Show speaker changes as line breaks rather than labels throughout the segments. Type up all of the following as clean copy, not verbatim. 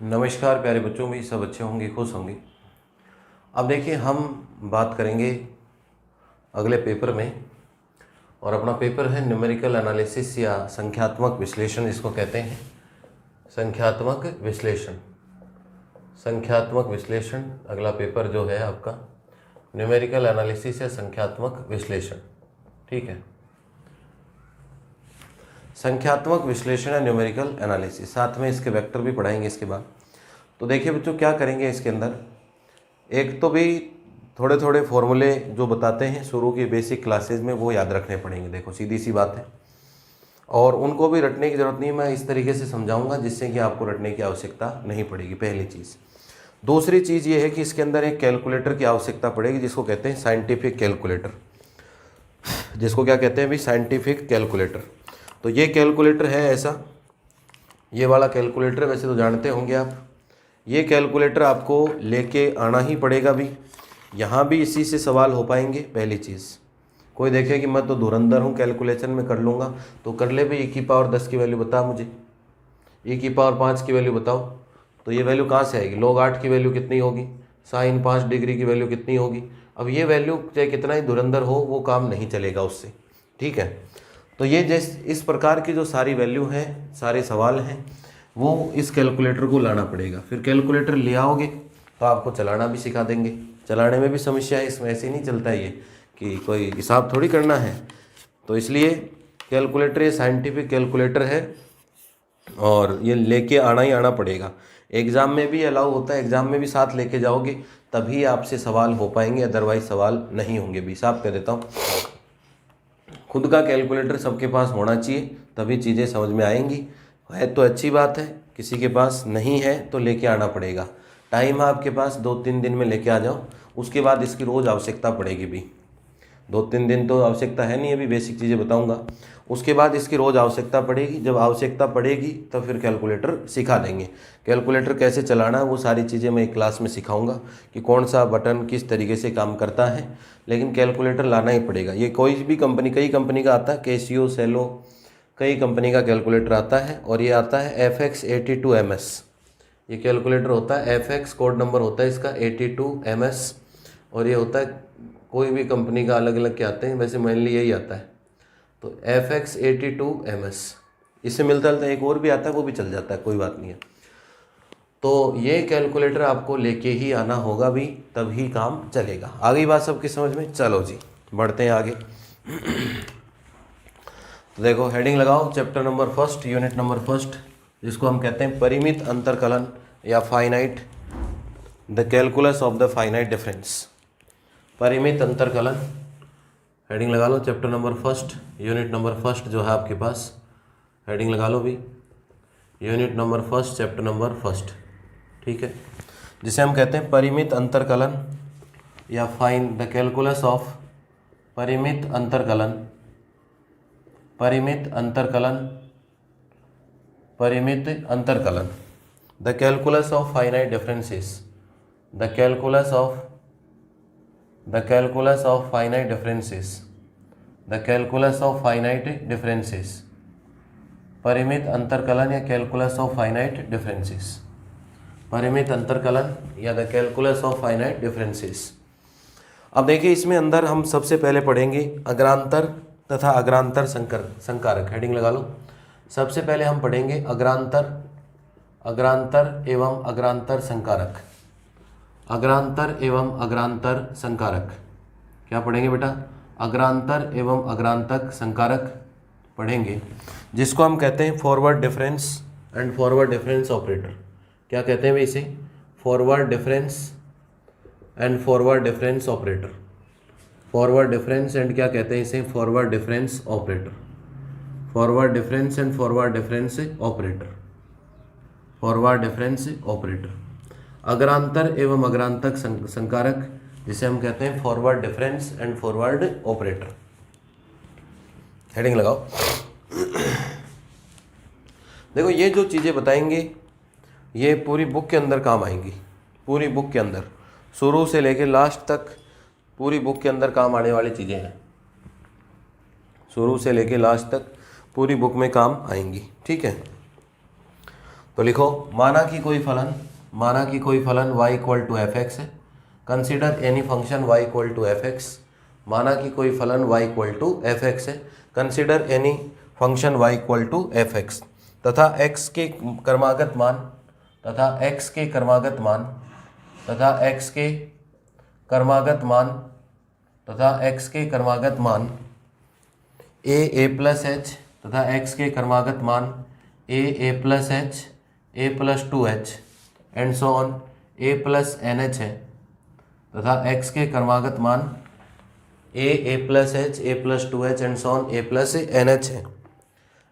नमस्कार प्यारे बच्चों, भी सब अच्छे होंगे, खुश होंगे। अब देखिए, हम बात करेंगे अगले पेपर में, और अपना पेपर है न्यूमेरिकल एनालिसिस या संख्यात्मक विश्लेषण, इसको कहते हैं संख्यात्मक विश्लेषण। संख्यात्मक विश्लेषण अगला पेपर जो है आपका न्यूमेरिकल एनालिसिस या संख्यात्मक विश्लेषण। ठीक है, संख्यात्मक विश्लेषण या न्यूमेरिकल एनालिसिस, साथ में इसके वेक्टर भी पढ़ाएंगे इसके बाद। तो देखिए बच्चों, क्या करेंगे इसके अंदर, एक तो भी थोड़े थोड़े फॉर्मूले जो बताते हैं शुरू की बेसिक क्लासेज में, वो याद रखने पड़ेंगे। देखो सीधी सी बात है, और उनको भी रटने की ज़रूरत नहीं, मैं इस तरीके से समझाऊंगा जिससे कि आपको रटने की आवश्यकता नहीं पड़ेगी, पहली चीज़। दूसरी चीज़ ये है कि इसके अंदर एक कैलकुलेटर की आवश्यकता पड़ेगी, जिसको कहते हैं साइंटिफिक कैलकुलेटर। जिसको क्या कहते हैं भी, साइंटिफिक कैलकुलेटर। तो ये कैलकुलेटर है ऐसा, ये वाला कैलकुलेटर, वैसे तो जानते होंगे आप। ये कैलकुलेटर आपको लेके आना ही पड़ेगा भी, यहाँ भी इसी से सवाल हो पाएंगे। पहली चीज़, कोई देखे कि मैं तो धुरंधर हूँ, कैलकुलेशन में कर लूँगा, तो कर ले भाई, e⁻10 की वैल्यू बता मुझे, e⁻5 की वैल्यू बताओ। तो ये वैल्यू कहाँ से आएगी, log 8 की वैल्यू कितनी होगी, sin 5 डिग्री की वैल्यू कितनी होगी। अब ये वैल्यू चाहे कितना ही धुरंधर हो, वो काम नहीं चलेगा उससे। ठीक है, तो ये इस प्रकार की जो सारी वैल्यू हैं, सारे सवाल हैं, वो इस कैलकुलेटर को लाना पड़ेगा। फिर कैलकुलेटर ले आओगे तो आपको चलाना भी सिखा देंगे। चलाने में भी समस्या है, इसमें ऐसे नहीं चलता है ये कि कोई हिसाब थोड़ी करना है। तो इसलिए कैलकुलेटर ये साइंटिफिक कैलकुलेटर है, और ये लेके आना ही आना पड़ेगा। एग्ज़ाम में भी अलाउ होता है, एग्ज़ाम में भी साथ लेके जाओगे तभी आपसे सवाल हो पाएंगे, अदरवाइज सवाल नहीं होंगे भी। साफ कह देता हूँ, खुद का कैलकुलेटर सबके पास होना चाहिए, तभी चीज़ें समझ में आएंगी। है तो अच्छी बात है, किसी के पास नहीं है तो लेके आना पड़ेगा। टाइम है आपके पास, 2-3 दिन में लेके आ जाओ। उसके बाद इसकी रोज़ आवश्यकता पड़ेगी भी। 2-3 दिन तो आवश्यकता है नहीं, अभी बेसिक चीज़ें बताऊंगा। उसके बाद इसकी रोज़ आवश्यकता पड़ेगी। जब आवश्यकता पड़ेगी तो फिर कैलकुलेटर सिखा देंगे। कैलकुलेटर कैसे चलाना है वो सारी चीज़ें मैं एक क्लास में सिखाऊंगा, कि कौन सा बटन किस तरीके से काम करता है। लेकिन कैलकुलेटर लाना ही पड़ेगा। ये कोई भी कंपनी, कई कंपनी का आता है, कैसियो, सेलो, कई कंपनी का कैलकुलेटर आता है। और ये आता है FX82MS। ये कैलकुलेटर होता है, FX कोड नंबर होता है इसका 82MS। और ये होता है, कोई भी कंपनी का अलग अलग के आते हैं, वैसे मेनली यही आता है। तो FX82MS, इससे मिलता जुलता एक और भी आता है, वो भी चल जाता है, कोई बात नहीं है। तो ये कैलकुलेटर आपको लेके ही आना होगा भी, तभी काम चलेगा। आ गई बात सबकी समझ में? चलो जी, बढ़ते हैं आगे। तो देखो, हेडिंग लगाओ, चैप्टर नंबर 1, यूनिट नंबर 1, जिसको हम कहते हैं परिमित अंतरकलन या finite, the calculus of the finite difference. परिमित अंतरकलन, हेडिंग लगा लो, चैप्टर नंबर 1, यूनिट नंबर 1 जो है आपके पास, हेडिंग लगा लो भी, यूनिट नंबर 1, चैप्टर नंबर 1। ठीक है, जिसे हम कहते हैं परिमित अंतरकलन या द कैलकुलस ऑफ परिमित अंतरकलन, परिमित अंतरकलन, परिमित अंतरकलन, the calculus of finite differences, the calculus of finite differences, the calculus of finite differences, परिमित अंतरकलन या कैलकुलस ऑफ फाइनाइट डिफरेंसेस, परिमित अंतरकलन या the calculus of finite differences. अब देखिए, इसमें अंदर हम सबसे पहले पढ़ेंगे अग्रांतर तथा अग्रांतर संकारक। हेडिंग लगा लो, सबसे पहले हम पढ़ेंगे अग्रांतर एवं अग्रांतर संकारक। अग्रांतर एवं अग्रांतर संकारक क्या पढ़ेंगे बेटा? अग्रांतर एवं अग्रांतक संकारक पढ़ेंगे, जिसको हम कहते हैं forward difference and forward difference operator. क्या कहते हैं इसे? Forward difference and forward difference operator. Forward difference and क्या कहते हैं इसे? Forward difference operator. Forward difference and forward difference operator. Forward difference operator. अग्रांतर एवं अग्रांतक संकारक, जिसे हम कहते हैं forward difference and forward operator. Heading लगाओ। देखो, ये जो चीज़ें बताएंगे ये पूरी बुक के अंदर काम आएंगी। पूरी बुक के अंदर, शुरू से लेकर लास्ट तक पूरी बुक के अंदर काम आने वाली चीज़ें हैं। शुरू से लेकर लास्ट तक पूरी बुक में काम आएंगी। ठीक है, तो लिखो माना कि कोई फलन y equal to F X है। Consider any function y equal to F X. माना कि कोई फलन y equal to F X है। Consider any function y equal to F X तथा x के क्रमागत मान a प्लस एच तथा x के क्रमागत मान a plus H a plus 2h and so on a plus N H है तथा x के क्रमागत मान a plus H a plus 2h and so on a plus N H है।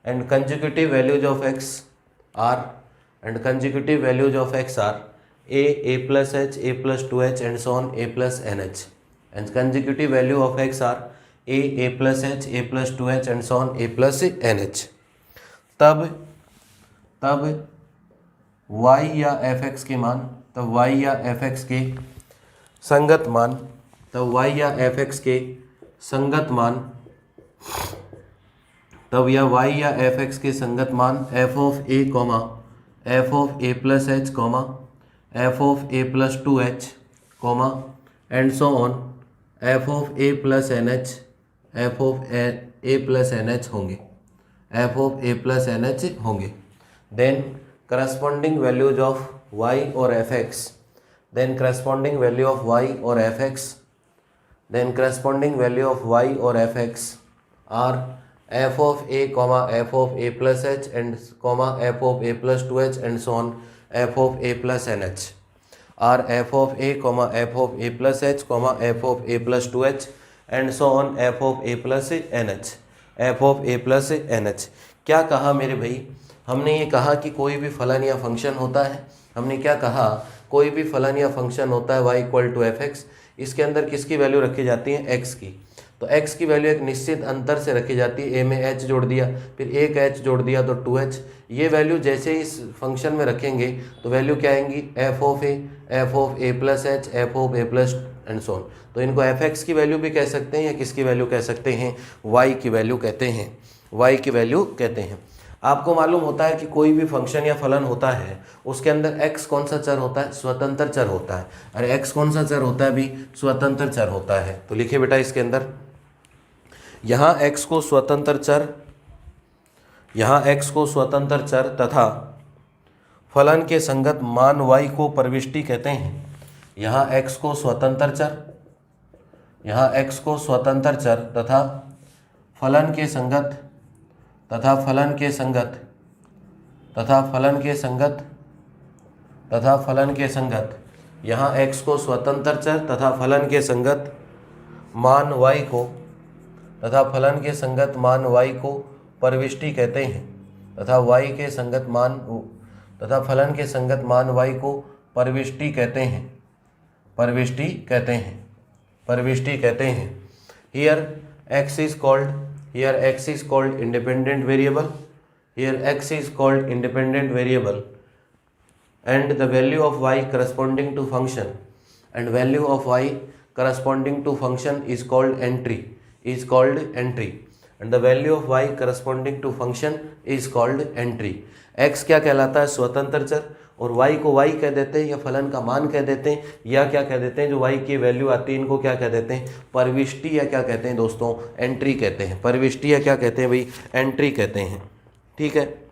And consecutive values of x are a plus H a plus 2h and so on a plus N H. And consecutive value of x are a plus H a plus 2h and so on a plus N H. तब y या fx के मान y या fx के संगत मान तब y या fx के संगत मान f of a plus h f of a plus 2h and so on f of a plus nh f of a plus nh होंगे। Then corresponding values of y और fx are f of a plus h and f of a plus 2h and so on f of a plus nh are f of a plus h f of a plus 2h and so on f of a plus nh। क्या कहा मेरे भाई? हमने ये कहा कि कोई भी फलन या फंक्शन होता है। हमने क्या कहा? कोई भी फलन या फंक्शन होता है y equal to F X. इसके अंदर किसकी वैल्यू रखी जाती है? x की। तो x की वैल्यू एक निश्चित अंतर से रखी जाती है। a में h जोड़ दिया, फिर एक h जोड़ दिया तो 2h। ये वैल्यू जैसे ही इस फंक्शन में रखेंगे तो वैल्यू क्या आएंगी? f of a plus h f of a plus and so on. तो इनको एफ एक्स की वैल्यू भी कह सकते हैं या किसकी वैल्यू कह सकते हैं? y की वैल्यू कहते हैं। आपको मालूम होता है कि कोई भी फंक्शन या फलन होता है उसके अंदर x कौन सा चर होता है? स्वतंत्र चर होता है। अरे x कौन सा चर होता है भी? स्वतंत्र चर होता है। तो लिखिए बेटा इसके अंदर यहाँ x को स्वतंत्र चर तथा फलन के संगत मान y को प्रविष्टि कहते हैं। यहाँ x को स्वतंत्र चर तथा फलन के संगत यहाँ x को स्वतंत्र चर तथा फलन के संगत मान y को प्रविष्टि कहते हैं तथा फलन के संगत मान y को प्रविष्टि कहते हैं। Here x is called independent variable. And the value of y corresponding to function is called entry. And the value of y corresponding to function is called entry. x क्या कहलाता है? स्वतंत्र चर। और y को y कह देते हैं या फलन का मान कह देते हैं या क्या कह देते हैं? जो y की वैल्यू आती है इनको क्या कह देते हैं? प्रविष्टि या क्या कहते हैं दोस्तों? एंट्री कहते हैं। प्रविष्टि या क्या कहते हैं भाई? एंट्री कहते हैं। ठीक है।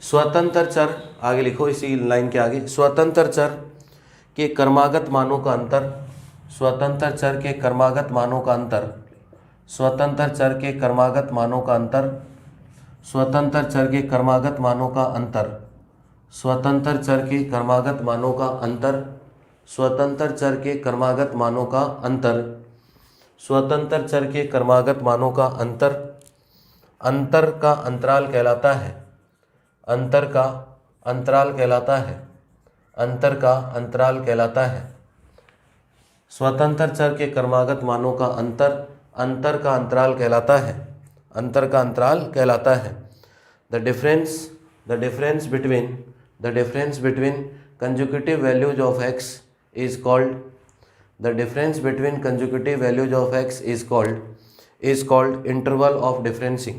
स्वतंत्र चर आगे लिखो, इसी लाइन के आगे। स्वतंत्र चर के क्रमागत मानों का अंतर अंतर का अंतराल कहलाता है। स्वतंत्र चर के क्रमागत मानों का अंतर का अंतराल कहलाता है। The difference between consecutive values of x is called interval of differencing.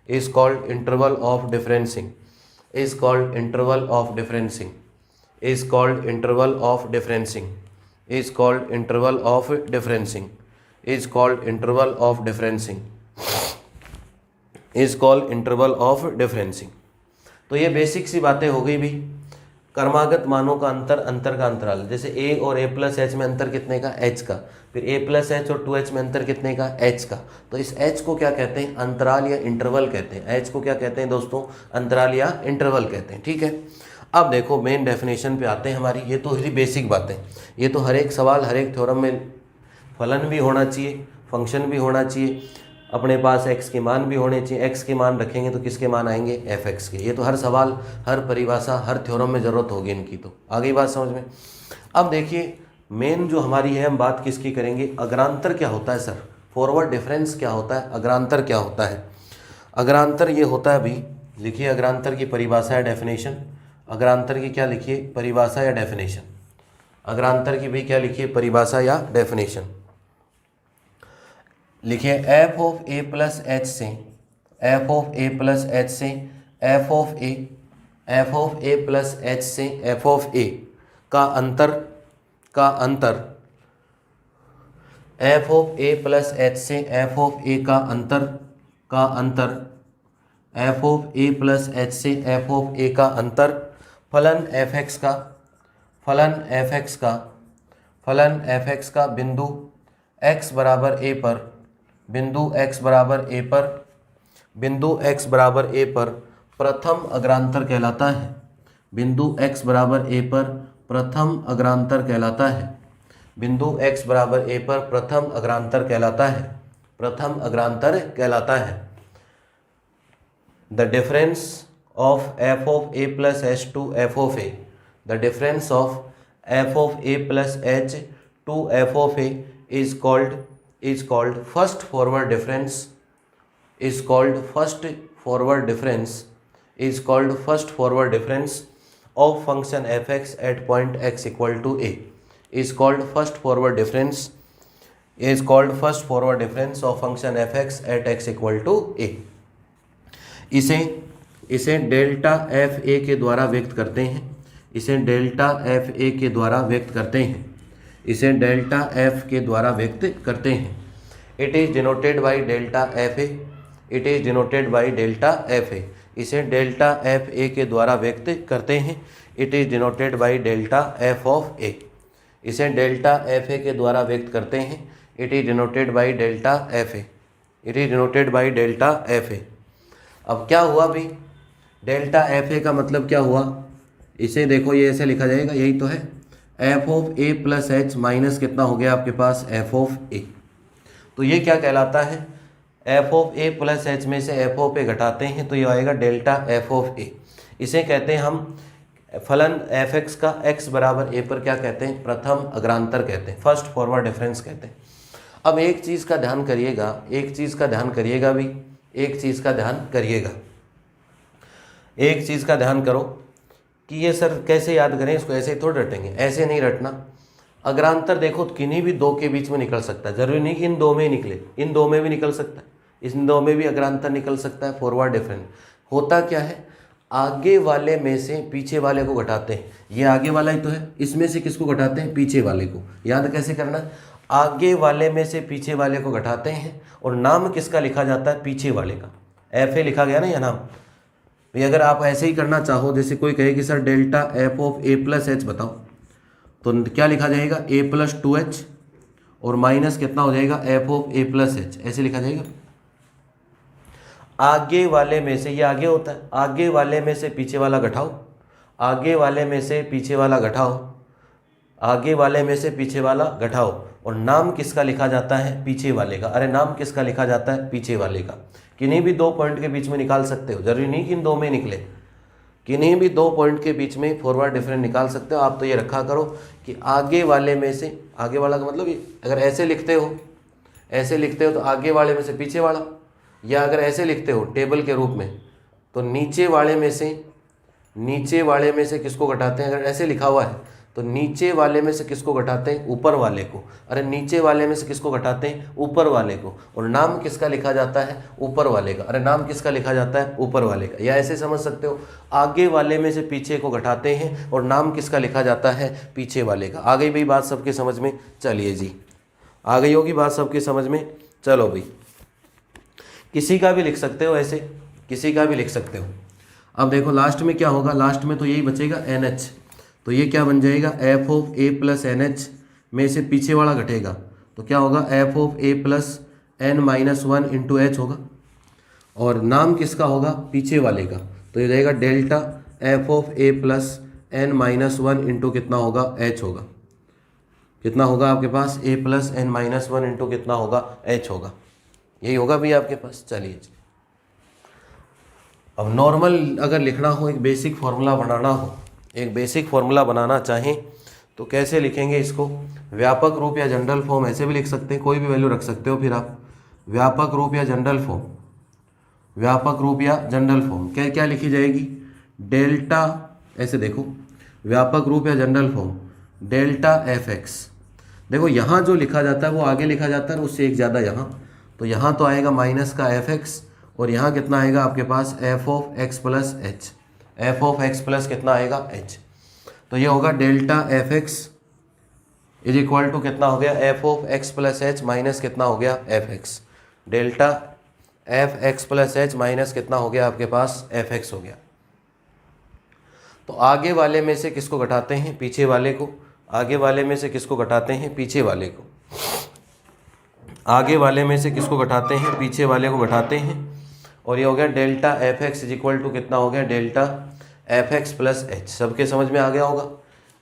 is called interval of differencing, is called interval of differencing, is called interval of differencing, is called interval of differencing, is called interval of differencing, is called interval of differencing। तो ये basic सी बातें हो गई भी। क्रमागत मानों का अंतर, अंतर का अंतराल, जैसे a और a प्लस एच में अंतर कितने का, h का, फिर a प्लस एच और 2h में अंतर कितने का, h का। तो इस h को क्या कहते हैं, अंतराल या इंटरवल कहते हैं। h को क्या कहते हैं दोस्तों, अंतराल या इंटरवल कहते हैं। ठीक है, अब देखो मेन डेफिनेशन पे आते हैं हमारी। ये तो ही बेसिक बातें, ये तो हर एक सवाल, हर एक थ्योरम में फलन भी होना चाहिए, फंक्शन भी होना चाहिए, अपने पास x के मान भी होने चाहिए। x के मान रखेंगे तो किसके मान आएंगे, fx के। ये तो हर सवाल, हर परिभाषा, हर थ्योरम में ज़रूरत होगी इनकी। तो आ गई बात समझ में। अब देखिए मेन जो हमारी है, हम बात किसकी करेंगे, अग्रांतर क्या होता है सर, फॉरवर्ड डिफरेंस क्या होता है, अग्रांतर क्या होता है। अग्रांतर ये होता है अभी, लिखिए अग्रांतर की परिभाषा या डेफिनेशन। अग्रांतर की क्या लिखिए, परिभाषा या डेफिनेशन। अग्रांतर की भी क्या लिखिए, परिभाषा या डेफिनेशन। लिखिए F of A plus H से, F of A plus H से, F of A, F of A plus H से एफ ऑफ ए का अंतर, का अंतर, F of A plus H से एफ ऑफ ए का अंतर, का अंतर, F of A plus H से एफ ऑफ ए का अंतर, फलन एफ एक्स का, फलन एफ एक्स का, फलन एफ एक्स का बिंदु x बराबर a पर, बिंदु x बराबर a पर, बिंदु x बराबर a पर प्रथम अग्रांतर कहलाता है। बिंदु x बराबर a पर प्रथम अग्रांतर कहलाता है। बिंदु x बराबर a पर प्रथम अग्रांतर कहलाता है, प्रथम अग्रांतर कहलाता है। The difference of f of a plus h to f of a, the difference of f of a plus h to f of a is called first forward difference, is called first forward difference, is called first forward difference of function fx at point x equal to a, is called first forward difference, is called first forward difference of function fx at x equal to a। इसे delta F A के द्वारा व्यक्त करते हैं, इसे delta F A के द्वारा व्यक्त करते हैं, इसे डेल्टा एफ के द्वारा व्यक्त करते हैं। It is denoted by delta F A, it is denoted by delta F A, इसे डेल्टा एफ ए के द्वारा व्यक्त करते हैं। It is denoted by delta F of A, इसे डेल्टा एफ ए के द्वारा व्यक्त करते हैं। It is denoted by delta F A, it is denoted by delta F A. अब क्या हुआ भी, डेल्टा एफ ए का मतलब क्या हुआ, इसे देखो ये ऐसे लिखा जाएगा, यही तो है, F of A plus H minus कितना हो गया आपके पास, एफ ऑफ ए। तो ये क्या कहलाता है, F of A plus H में से एफ ऑफ ए घटाते हैं तो ये आएगा डेल्टा एफ ऑफ ए। इसे कहते हैं हम फलन एफ एक्स का एक्स बराबर ए पर क्या कहते हैं, प्रथम अग्रांतर कहते हैं, फर्स्ट फॉरवर्ड डिफरेंस कहते हैं। अब एक चीज़ का ध्यान करिएगा, एक चीज़ का ध्यान करिएगा भी, एक चीज़ का ध्यान करिएगा, एक चीज़ का ध्यान करो कि ये सर कैसे याद करें, इसको ऐसे ही थोड़ी रटेंगे, ऐसे नहीं रटना। अग्रांतर देखो किन्हीं भी दो के बीच में निकल सकता है, जरूरी नहीं कि इन दो में ही निकले, इन दो में भी निकल सकता है, इन दो में भी अग्रांतर निकल सकता है। फॉरवर्ड डिफरेंस होता क्या है, आगे वाले में से पीछे वाले को घटाते हैं। ये आगे वाला ही तो है, इसमें से किसको घटाते हैं, पीछे वाले को। याद कैसे करना, आगे वाले में से पीछे वाले को घटाते हैं और नाम किसका लिखा जाता है, पीछे वाले का। एफ ए लिखा गया ना यह नाम भाई। अगर आप ऐसे ही करना चाहो, जैसे कोई कहे कि sir delta F of A plus H बताओ, तो क्या लिखा जाएगा, ए प्लस 2h और माइनस कितना हो जाएगा, F of A plus H, ऐसे लिखा जाएगा। आगे वाले में से, ये आगे होता है, आगे वाले में से पीछे वाला घटाओ, आगे वाले में से पीछे वाला घटाओ, आगे वाले में से पीछे वाला घटाओ और नाम किसका लिखा जाता है, पीछे वाले का। अरे नाम किसका लिखा जाता है, पीछे वाले का। किन्हीं भी दो पॉइंट के बीच में निकाल सकते हो, जरूरी नहीं कि इन दो में निकले, किन्हीं भी दो पॉइंट के बीच में फॉरवर्ड डिफरेंस निकाल सकते हो। आप तो ये रखा करो कि आगे वाले में से, आगे वाला का मतलब ये, अगर ऐसे लिखते हो, ऐसे लिखते हो तो आगे वाले में से पीछे वाला, या अगर ऐसे लिखते हो टेबल के रूप में तो नीचे वाले में से, नीचे वाले में से किसको घटाते हैं। अगर ऐसे लिखा हुआ है तो नीचे वाले में से किसको घटाते हैं? ऊपर वाले को। अरे नीचे वाले में से किसको घटाते हैं? ऊपर वाले को। और नाम किसका लिखा जाता है? ऊपर वाले का। अरे नाम किसका लिखा जाता है? ऊपर वाले का। या ऐसे समझ सकते हो, आगे वाले में से पीछे को घटाते हैं और नाम किसका लिखा जाता है? पीछे वाले का। आ गई भाई बात सबके समझ में? चलिए जी, आ गई होगी बात सबके समझ में। चलो भाई, किसी का भी लिख सकते हो, ऐसे किसी का भी लिख सकते हो। अब देखो लास्ट में क्या होगा, लास्ट में तो यही बचेगा NH, तो ये क्या बन जाएगा? F of A plus NH में से पीछे वाला घटेगा तो क्या होगा? F of A plus N-1 into H होगा। और नाम किसका होगा? पीछे वाले का। तो ये रहेगा delta F of A plus N-1 into कितना होगा? H होगा। कितना होगा आपके पास? a प्लस N-1 इंटू कितना होगा? H होगा। यही होगा भी आपके पास। चलिए जी, अब नॉर्मल अगर लिखना हो, एक बेसिक फार्मूला बनाना हो, एक बेसिक फार्मूला बनाना चाहें तो कैसे लिखेंगे इसको? व्यापक रूप या जनरल फॉर्म, ऐसे भी लिख सकते हैं, कोई भी वैल्यू रख सकते हो फिर आप। व्यापक रूप या जनरल फॉर्म, व्यापक रूप या जनरल फॉर्म क्या क्या लिखी जाएगी? डेल्टा, ऐसे देखो, व्यापक रूप या general form delta F x. देखो यहाँ जो लिखा जाता है वो आगे लिखा जाता है उससे एक ज़्यादा यहाँ, तो यहाँ तो आएगा माइनस का एफ एक्स और यहाँ कितना आएगा आपके पास? F of X plus H. F of X plus कितना आएगा? एच। तो ये होगा delta F X is equal to कितना हो गया? F of X plus H minus कितना हो गया? F X. Delta F X plus H minus कितना हो गया आपके पास? एफ एक्स हो गया। तो आगे वाले में से किसको घटाते हैं? पीछे वाले को। आगे वाले में से किसको घटाते हैं? पीछे वाले को। आगे वाले में से किसको घटाते हैं? पीछे वाले को घटाते हैं। और ये हो गया delta F X is equal to कितना हो गया? Delta F X plus H. सबके समझ में आ गया होगा।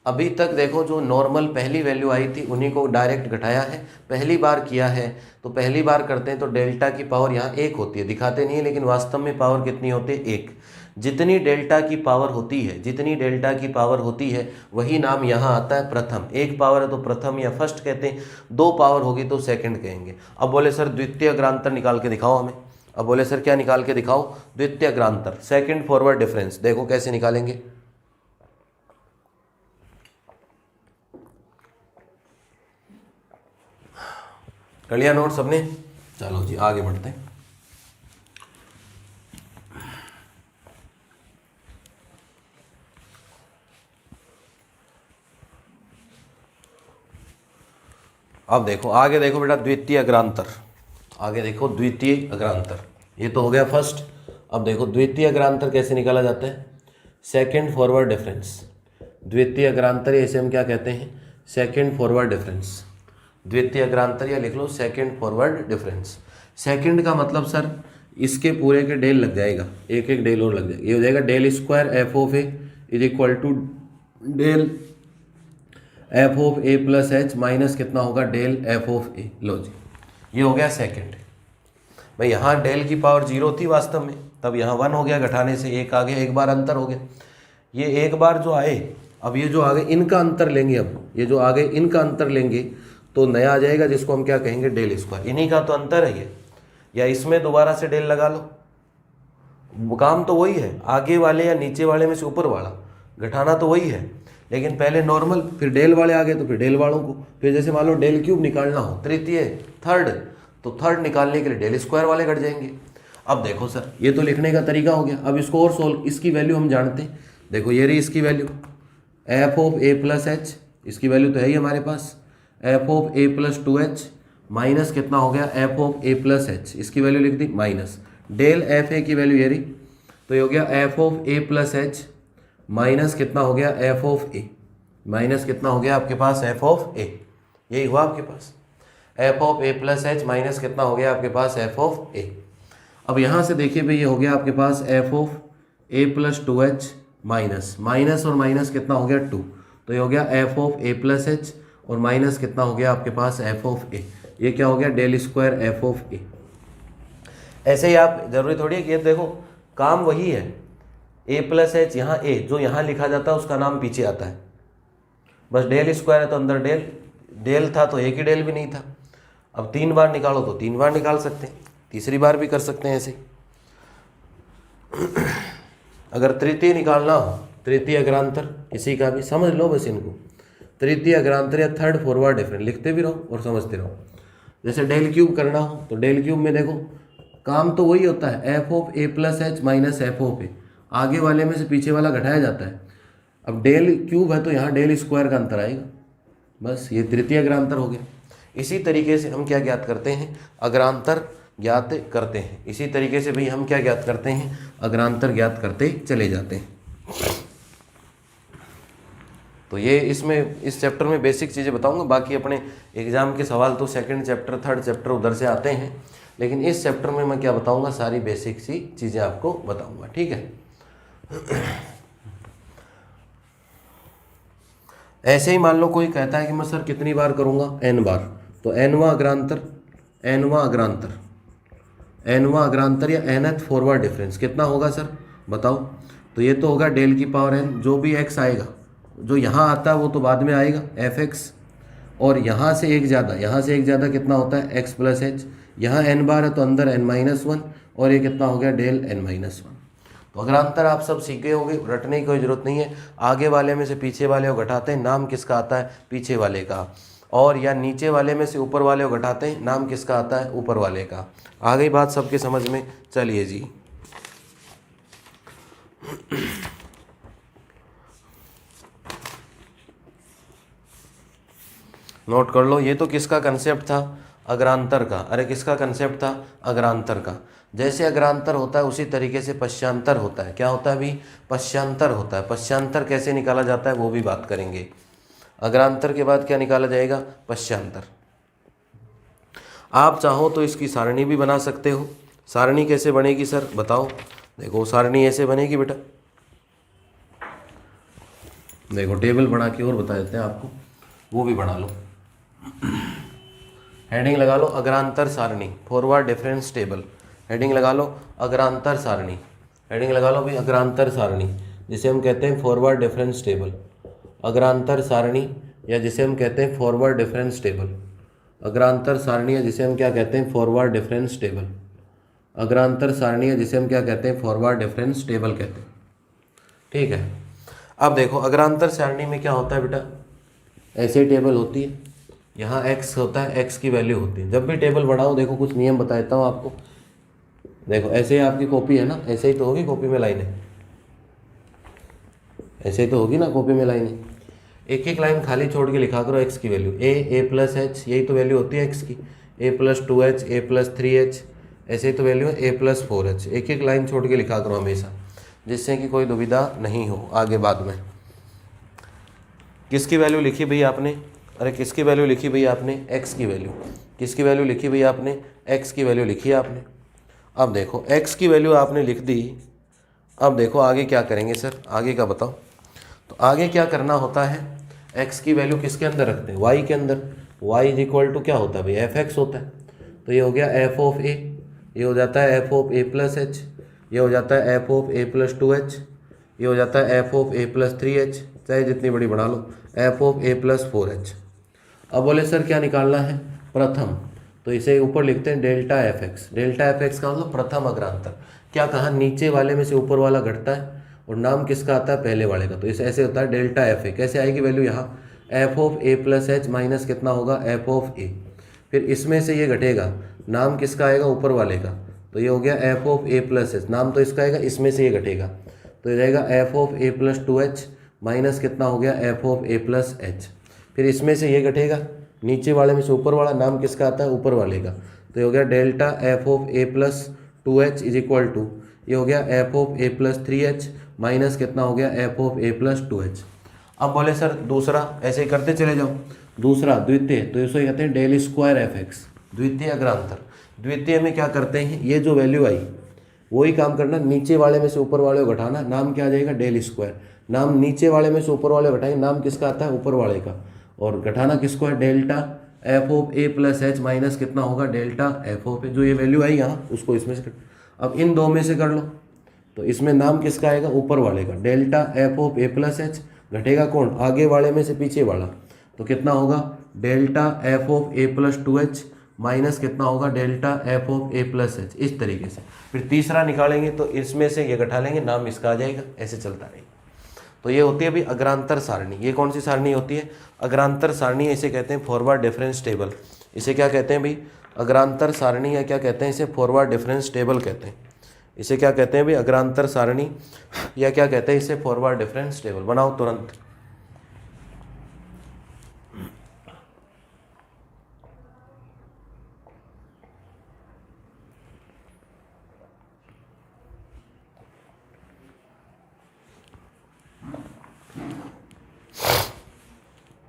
अभी तक देखो जो नॉर्मल पहली वैल्यू आई थी उन्हीं को डायरेक्ट घटाया है, पहली बार किया है। तो पहली बार करते हैं तो डेल्टा की पावर यहाँ 1 होती है, दिखाते नहीं है लेकिन वास्तव में पावर कितनी होती है? 1। जितनी डेल्टा की पावर होती है, जितनी डेल्टा की पावर होती है वही नाम यहाँ आता है प्रथम। 1 पावर है तो प्रथम या फर्स्ट कहते हैं, 2 पावर होगी तो सेकंड कहेंगे। अब बोले सर द्वितीय ग्रांतर निकाल के दिखाओ हमें। अब बोले सर क्या निकाल के दिखाओ? द्वितीय ग्रांतर, सेकंड फॉरवर्ड डिफरेंस। देखो कैसे निकालेंगे। कर लिया नोट सबने? चलो जी आगे बढ़ते हैं। अब देखो आगे देखो बेटा, द्वितीय अग्रांतर। आगे देखो द्वितीय अग्रांतर, ये तो हो गया फर्स्ट। अब देखो द्वितीय अग्रांतर कैसे निकाला जाता है? Second forward difference. द्वितीय अग्रांतर इसे हम क्या कहते हैं? Second forward difference. द्वितीय अग्रांतर या लिख लो सेकंड फॉरवर्ड डिफरेंस। सेकंड का मतलब सर इसके पूरे के डेल लग जाएगा, एक एक डेल और लग जाएगा। ये हो जाएगा del square F of A is equal to del F of A plus H minus कितना होगा? Del F of A. लो जी, ये हो गया सेकंड। भाई यहाँ डेल की पावर 0 थी वास्तव में, तब यहाँ 1 हो गया, घटाने से 1 आ गया, एक बार अंतर हो गया। ये एक बार जो आए, अब ये जो आगे इनका अंतर लेंगे, अब ये जो आगे इनका अंतर लेंगे तो नया आ जाएगा जिसको हम क्या कहेंगे? Del square. इन्हीं का तो अंतर है ये। या इसमें दोबारा से डेल लगा लो, काम तो वही है, आगे वाले या नीचे वाले में से ऊपर वाला घटाना तो वही है, लेकिन पहले नॉर्मल, फिर डेल वाले आ गए तो फिर डेल वालों को, फिर जैसे मान लो डेल क्यूब निकालना हो, तृतीय थर्ड, तो थर्ड निकालने के लिए डेल स्क्वायर वाले घट जाएंगे। अब देखो सर ये तो लिखने का तरीका हो गया। अब इसको और सोल्व, इसकी वैल्यू हम जानते हैं। देखो ये रही इसकी value F of A plus H, इसकी वैल्यू तो है ही हमारे पास, F of A plus 2h minus कितना हो गया? F of A plus H, इसकी वैल्यू लिख दी माइनस डेल एफ ए की वैल्यू ये रही, तो ये हो गया F of A plus H minus कितना हो गया? एफ ऑफ ए, माइनस कितना हो गया आपके पास? एफ ऑफ ए। यही हुआ आपके पास, F of A plus H minus कितना हो गया आपके पास? एफ ऑफ ए। अब यहाँ से देखिए भाई, ये हो गया आपके पास F of A plus 2h minus, minus और माइनस कितना हो गया? 2, तो ये हो गया F of A plus H और माइनस कितना हो गया आपके पास? एफ ऑफ ए। ये क्या हो गया? डेल स्क्वायर एफ ऑफ ए। ऐसे ही आप, जरूरी थोड़ी है कि ये देखो काम वही है, ए प्लस एच, यहाँ ए जो यहाँ लिखा जाता है उसका नाम पीछे आता है, बस डेल स्क्वायर है तो अंदर डेल, डेल था तो एक ही डेल भी नहीं था। अब 3 बार निकालो तो 3 बार निकाल सकते हैं, तीसरी बार भी कर सकते हैं ऐसे। अगर तृतीय निकालना हो, तृतीय अग्रांतर, इसी का भी समझ लो बस इनको, तृतीय अग्रांतर या थर्ड फॉरवर्ड डिफरेंस, लिखते भी रहो और समझते रहो। जैसे डेल क्यूब करना हो तो डेल क्यूब में देखो काम तो वही होता है, F of A plus H minus F of A, आगे वाले में से पीछे वाला घटाया जाता है। अब डेल क्यूब है तो यहाँ डेल स्क्वायर का अंतर आएगा, बस ये तृतीय अग्रांतर हो गया। इसी तरीके से हम क्या ज्ञात करते हैं, अग्रांतर ज्ञात करते हैं। इसी तरीके से भाई हम क्या ज्ञात करते हैं, अग्रांतर ज्ञात करते चले जाते हैं। तो ये इसमें इस चैप्टर में बेसिक चीज़ें बताऊंगा, बाकी अपने एग्जाम के सवाल तो सेकंड चैप्टर थर्ड चैप्टर उधर से आते हैं, लेकिन इस चैप्टर में मैं क्या बताऊंगा, सारी बेसिक सी चीज़ें आपको बताऊंगा, ठीक है। ऐसे ही मान लो कोई कहता है कि मैं सर कितनी बार करूंगा, n बार, तो nवां अग्रांतर, nवां अग्रांतर, nवां अग्रांतर या nth फॉरवर्ड डिफरेंस कितना होगा सर बताओ। तो ये तो होगा डेल की पावर n, जो भी x आएगा, जो यहाँ आता है वो तो बाद में आएगा fx, और यहाँ से एक ज़्यादा, यहाँ से एक ज़्यादा कितना होता है x प्लस एच, यहाँ n बार है तो अंदर n माइनस वन, और ये कितना हो गया डेल n माइनस वन। तो अग्रांतर आप सब सीखे होंगे, रटने की कोई ज़रूरत नहीं है। आगे वाले में से पीछे वाले को घटाते हैं, नाम किसका आता है, पीछे वाले का, और या नीचे वाले में से ऊपर वाले को घटाते हैं, नाम किसका आता है, ऊपर वाले का। आ गई बात सबके समझ में, चलिए जी। नोट कर लो, ये तो किसका कंसेप्ट था, अग्रांतर का। अरे किसका कंसेप्ट था, अग्रांतर का। जैसे अग्रांतर होता है उसी तरीके से पश्चांतर होता है। क्या होता है अभी, पश्चांतर होता है। पश्चांतर कैसे निकाला जाता है वो भी बात करेंगे। अग्रांतर के बाद क्या निकाला जाएगा, पश्चांतर। आप चाहो तो इसकी सारणी भी बना सकते हो। सारणी कैसे बनेगी सर बताओ। देखो सारणी ऐसे बनेगी बेटा, देखो टेबल बना के और बता देते हैं आपको, वो भी बना लो। हेडिंग लगा लो अग्रांतर सारणी, फॉरवर्ड डिफरेंस टेबल। हेडिंग लगा लो अग्रांतर सारणी, हेडिंग लगा लो भाई अग्रांतर सारणी, जिसे हम कहते हैं फॉरवर्ड डिफरेंस टेबल। अग्रांतर सारणी या जिसे हम कहते हैं फॉरवर्ड डिफरेंस टेबल। अग्रांतर सारणी या जिसे हम क्या कहते हैं, फॉरवर्ड डिफरेंस टेबल। अग्रांतर सारणी या जिसे हम क्या कहते हैं, फॉरवर्ड डिफरेंस टेबल कहते हैं, ठीक है। अब देखो अग्रांतर सारणी में क्या होता है बेटा, ऐसे टेबल होती है, यहाँ x होता है, x की वैल्यू होती है। जब भी टेबल बढ़ाओ देखो कुछ नियम बता देता हूँ आपको। देखो ऐसे ही आपकी कॉपी है ना, ऐसे ही तो होगी कॉपी में लाइनें, ऐसे ही तो होगी ना कॉपी में लाइनें। एक एक लाइन खाली छोड़ के लिखा करो x की वैल्यू, a प्लस एच, यही तो वैल्यू होती है x की, a plus 2h, a plus 3h, ऐसे ही तो वैल्यू है a प्लस 4h। एक एक लाइन छोड़ के लिखा करो हमेशा, जिससे कि कोई दुविधा नहीं हो आगे बाद में। किसकी वैल्यू लिखी भैया आपने, अरे किसकी वैल्यू लिखी भैया आपने, x की वैल्यू। किसकी वैल्यू लिखी भैया आपने, x की वैल्यू लिखी आपने। अब देखो x की वैल्यू आपने लिख दी। अब देखो आगे क्या करेंगे सर, आगे का बताओ। तो आगे क्या करना होता है, x की वैल्यू किसके अंदर रखते हैं, y के अंदर। y इज इक्वल टू क्या होता है भाई, fx होता है। तो ये हो गया f ऑफ a, ये हो जाता है f of a plus h, ये हो जाता है f of a plus 2h, ये हो जाता है f of a plus 3h, चाहे जितनी बड़ी बना लो, f of a plus 4h। अब बोले सर क्या निकालना है, प्रथम। तो इसे ऊपर लिखते हैं delta F X. Delta F x का मतलब प्रथम अग्रांतर। क्या कहा, नीचे वाले में से ऊपर वाला घटता है और नाम किसका आता है, पहले वाले का। तो इसे ऐसे होता है डेल्टा एफ ए। कैसे आएगी वैल्यू, यहाँ F of A plus H minus कितना होगा, एफ ऑफ ए। फिर इसमें से ये घटेगा, नाम किसका आएगा, ऊपर वाले का। तो ये हो गया F of A plus H, नाम तो इसका आएगा, इसमें से ये घटेगा तो ये जाएगा F of A plus 2h minus कितना हो गया, F of A plus H. फिर इसमें से ये घटेगा, नीचे वाले में से ऊपर वाला, नाम किसका आता है, ऊपर वाले का। तो ये हो गया delta F of A plus 2h is equal to, ये हो गया F of A plus 3h minus कितना हो गया, F of A plus 2h। अब बोले सर दूसरा, ऐसे ही करते चले जाओ। दूसरा द्वितीय, तो इसे कहते हैं डेल स्क्वायर एफ एक्स, द्वितीय अग्रांतर। द्वितीय में क्या करते हैं, ये जो वैल्यू आई वही काम करना, नीचे वाले में से ऊपर वाले को घटाना, नाम क्या आ जाएगा, डेल स्क्वायर। नाम नीचे वाले में से ऊपर वाले घटाएंगे, नाम किसका आता है, ऊपर वाले का। और घटाना किसको है, delta F of A plus H minus कितना होगा, डेल्टा एफ ऑफ ए। जो ये वैल्यू आई यहाँ, उसको इसमें से अब इन दो में से कर लो। तो इसमें नाम किसका आएगा, ऊपर वाले का। Delta F of A plus H घटेगा कौन, आगे वाले में से पीछे वाला। तो कितना होगा, delta F of A plus 2h minus कितना होगा, delta F of A plus H. इस तरीके से फिर तीसरा निकालेंगे, तो इसमें से ये घटा लेंगे, नाम इसका आ जाएगा, ऐसे चलता रहेगा। तो ये होती है अभी अग्रांतर सारणी। ये कौन सी सारणी होती है? अग्रांतर सारणी। इसे कहते हैं फॉरवर्ड डिफरेंस टेबल। इसे क्या कहते हैं भाई? अग्रांतर सारणी, या क्या कहते हैं इसे? फॉरवर्ड डिफरेंस टेबल कहते हैं। इसे क्या कहते हैं भाई? अग्रांतर सारणी, या क्या कहते हैं इसे? Forward difference table. बनाओ तुरंत।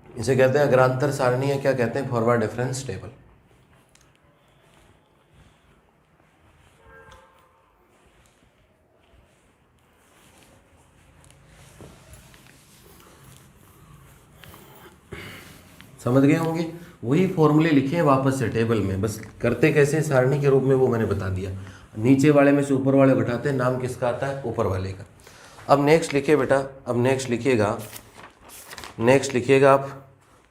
इसे कहते हैं अग्रांतर सारणी, या क्या कहते हैं? Forward difference table. समझ गए होंगे? वही फॉर्मूले लिखे हैं वापस से टेबल में, बस करते कैसे सारणी के रूप में वो मैंने बता दिया। नीचे वाले में से ऊपर वाले घटाते हैं, नाम किसका आता है? ऊपर वाले का। अब नेक्स्ट लिखिए बेटा, अब नेक्स्ट लिखिएगा आप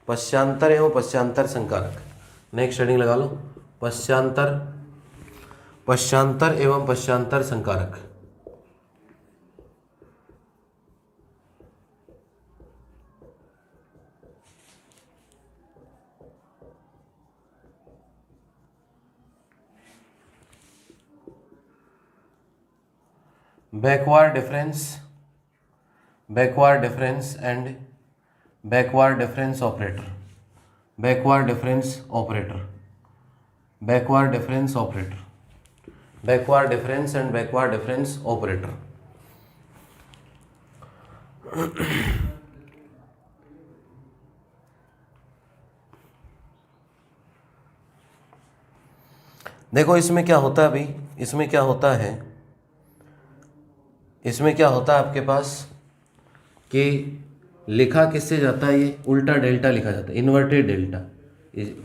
पश्चांतर एवं पश्चांतर संकारक। नेक्स्ट हेडिंग लगा लो, पश्चांतर एवं पश्चांतर संकारक। Backward difference and backward difference operator. Backward difference and backward difference operator. देखो इसमें क्या होता है भाई, इसमें क्या होता है आपके पास कि लिखा किससे जाता है? ये उल्टा डेल्टा लिखा जाता है, इन्वर्टेड डेल्टा।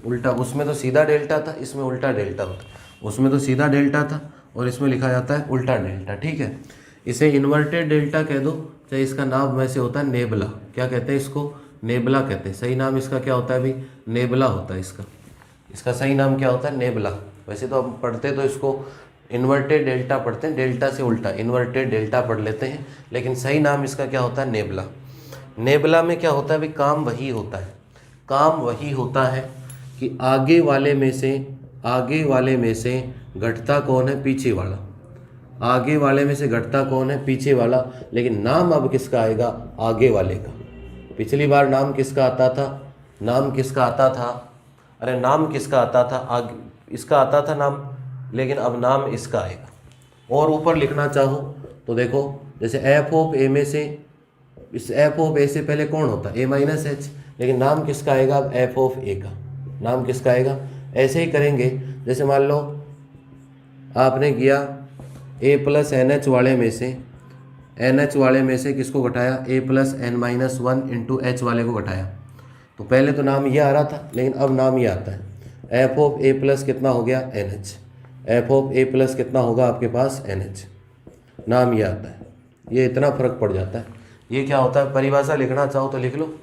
उल्टा, उसमें तो सीधा डेल्टा था, इसमें उल्टा डेल्टा होता है। उसमें तो सीधा डेल्टा था और इसमें लिखा जाता है उल्टा डेल्टा। ठीक है, इसे इन्वर्टेड डेल्टा कह दो, चाहे इसका नाम वैसे होता है नेबला। क्या कहते हैं इसको? नेबला कहते हैं। सही नाम इसका क्या होता है भाई? नेबला होता है इसका सही नाम क्या होता है? नेबला। वैसे तो हम पढ़ते तो इसको इन्वर्टेड डेल्टा पढ़ते हैं, डेल्टा से उल्टा इन्वर्टेड डेल्टा पढ़ लेते हैं, लेकिन सही नाम इसका क्या होता है? नेबला। नेबला में क्या होता है भाई? काम वही होता है कि आगे वाले में से घटता कौन है? पीछे वाला। आगे वाले में से घटता कौन है? पीछे वाला। लेकिन नाम अब किसका आएगा? आगे वाले का। पिछली बार नाम किसका आता था? अरे नाम किसका आता था? आगे इसका आता था नाम, लेकिन अब नाम इसका आएगा। और ऊपर लिखना चाहो तो देखो, जैसे एफ ऑफ ए में से, इस एफ ऑफ ए से पहले कौन होता है? ए माइनस एच, लेकिन नाम किसका आएगा? अब एफ ऑफ ए का नाम किसका आएगा? ऐसे ही करेंगे, जैसे मान लो आपने किया ए प्लस एन एच वाले में से किसको घटाया? A plus N minus one into H वाले को घटाया। तो पहले तो नाम ये आ रहा था, लेकिन अब नाम ये आता है एफ ऑफ ए प्लस कितना हो गया? N H. F of A plus कितना होगा आपके पास? N H. नाम ये आता है। ये इतना फर्क पड़ जाता है। ये क्या होता है? परिभाषा लिखना चाहो तो लिख लो,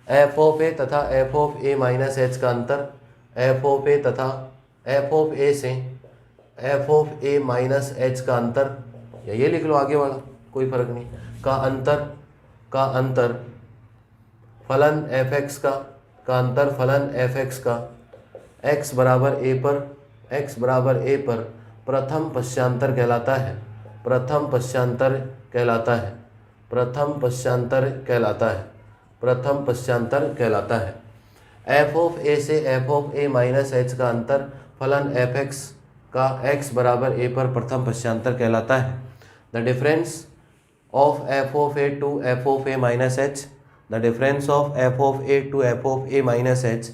एफ ऑफ ए तथा F of A minus H का अंतर, एफ ऑफ ए तथा एफ ऑफ ए से F of A minus H का अंतर, या ये लिख लो आगे वाला, कोई फर्क नहीं, का अंतर फलन एफ एक्स का अंतर फलन एफ एक्स का x बराबर ए पर प्रथम पश्चांतर कहलाता है। एफ ऑफ ए से F of A minus H का अंतर फलन एफ एक्स का x बराबर ए पर प्रथम पश्चांतर कहलाता है। The difference of F of A to F of A minus H, the difference of F of A to F of A minus H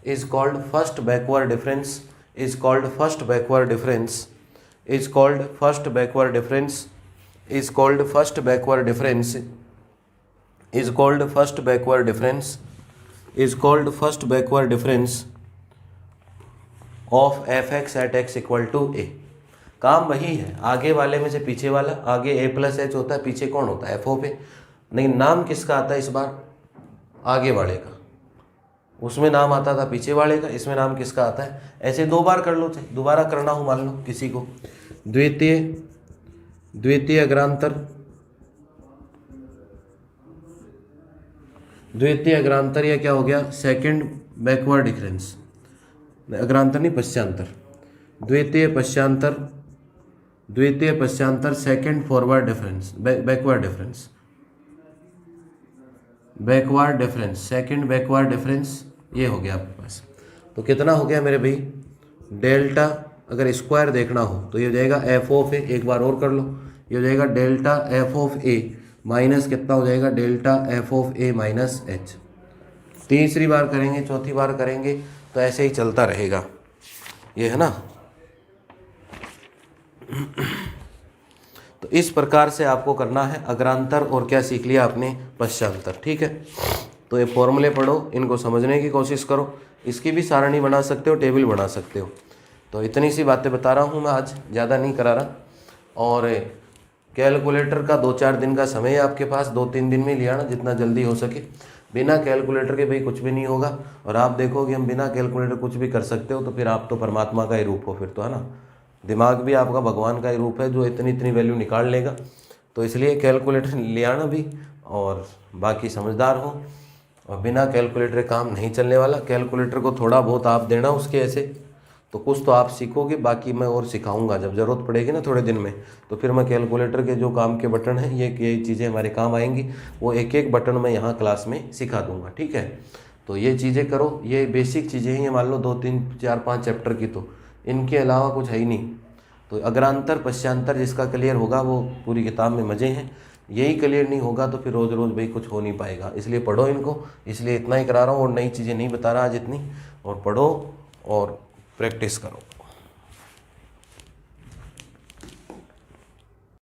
is called first backward difference, is called first backward difference of fx at x equal to a। काम वही है, आगे वाले में से पीछे वाला। आगे a प्लस एच होता है, पीछे कौन होता है? एफ ऑफ ए। लेकिन नाम किसका आता है इस बार? आगे वाले का। उसमें नाम आता था पीछे वाले का, इसमें नाम किसका आता है? ऐसे दो बार कर लो, चाहे दोबारा करना हो मान लो किसी को। द्वितीय अग्रांतर द्वितीय अग्रांतर या क्या हो गया, सेकंड बैकवर्ड डिफरेंस, अग्रांतर नहीं पश्चांतर, द्वितीय पश्चांतर second forward difference, backward difference, second backward difference, ये हो गया आपके पास। तो कितना हो गया मेरे भाई, डेल्टा, अगर स्क्वायर देखना हो तो ये हो जाएगा एफ ऑफ ए, एक बार और कर लो, ये हो जाएगा delta F of A minus कितना हो जाएगा, delta F of A minus H. तीसरी बार करेंगे, चौथी बार करेंगे तो ऐसे ही चलता रहेगा, ये है ना। तो इस प्रकार से आपको करना है अग्रांतर और क्या सीख लिया आपने, पश्चांतर, ठीक है। तो ये फॉर्मूले पढ़ो, इनको समझने की कोशिश करो, इसकी भी सारणी बना सकते हो, टेबल बना सकते हो। तो इतनी सी बातें बता रहा हूँ मैं आज, ज़्यादा नहीं करा रहा। और कैलकुलेटर का 2-4 दिन का समय है आपके पास, 2-3 दिन में ले आना जितना जल्दी हो सके। बिना कैलकुलेटर के भाई कुछ भी नहीं होगा, और आप देखोगे हम बिना कैलकुलेटर कुछ भी कर सकते हो, तो फिर आप तो परमात्मा का ही रूप हो फिर तो, है ना। दिमाग भी आपका भगवान का ही रूप है जो इतनी वैल्यू निकाल लेगा। तो इसलिए कैलकुलेटर ले आना भी, और बाकी समझदार हो, और बिना कैलकुलेटर काम नहीं चलने वाला। कैलकुलेटर को थोड़ा बहुत आप देना उसके ऐसे, तो कुछ तो आप सीखोगे, बाकी मैं और सिखाऊंगा जब ज़रूरत पड़ेगी ना थोड़े दिन में, तो फिर मैं कैलकुलेटर के जो काम के बटन हैं, ये चीज़ें हमारे काम आएंगी, वो एक एक बटन मैं यहाँ क्लास में सिखा दूंगा, ठीक है। तो ये चीज़ें करो, ये बेसिक चीज़ें हैं, ये मान लो 2-3-4-5 चैप्टर की, तो इनके अलावा कुछ है ही नहीं। तो अग्रांतर पश्चांतर जिसका क्लियर होगा वो पूरी किताब में मज़े हैं, यही क्लियर नहीं होगा तो फिर रोज़ रोज़ भाई कुछ हो नहीं पाएगा। इसलिए पढ़ो इनको, इसलिए इतना ही करा रहा हूँ, और नई चीज़ें नहीं बता रहा आज इतनी, और पढ़ो और प्रैक्टिस करो।